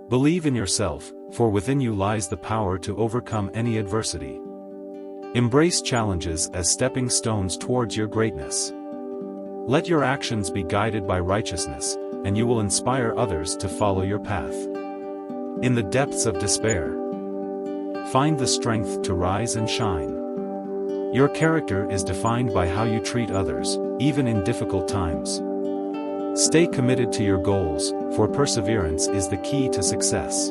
Believe in yourself, for within you lies the power to overcome any adversity. Embrace challenges as stepping stones towards your greatness. Let your actions be guided by righteousness, and you will inspire others to follow your path. In the depths of despair, find the strength to rise and shine. Your character is defined by how you treat others, even in difficult times. Stay committed to your goals, for perseverance is the key to success.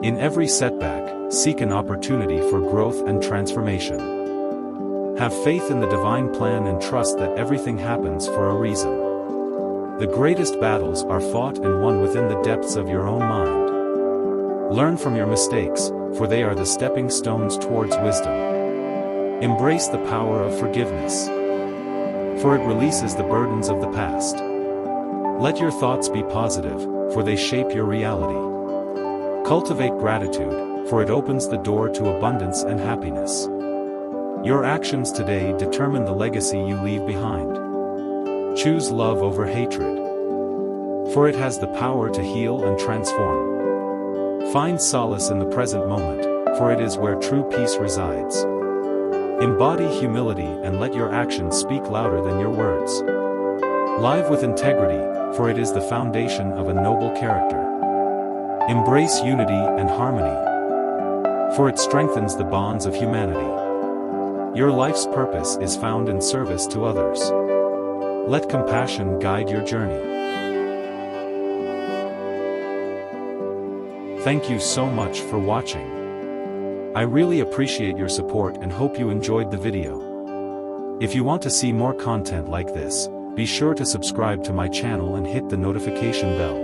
In every setback, seek an opportunity for growth and transformation. Have faith in the divine plan and trust that everything happens for a reason. The greatest battles are fought and won within the depths of your own mind. Learn from your mistakes, for they are the stepping stones towards wisdom. Embrace the power of forgiveness, for it releases the burdens of the past. Let your thoughts be positive, for they shape your reality. Cultivate gratitude, for it opens the door to abundance and happiness. Your actions today determine the legacy you leave behind. Choose love over hatred, for it has the power to heal and transform. Find solace in the present moment, for it is where true peace resides. Embody humility and let your actions speak louder than your words. Live with integrity, for it is the foundation of a noble character. Embrace unity and harmony, for it strengthens the bonds of humanity. Your life's purpose is found in service to others. Let compassion guide your journey. Thank you so much for watching. I really appreciate your support and hope you enjoyed the video. If you want to see more content like this, be sure to subscribe to my channel and hit the notification bell.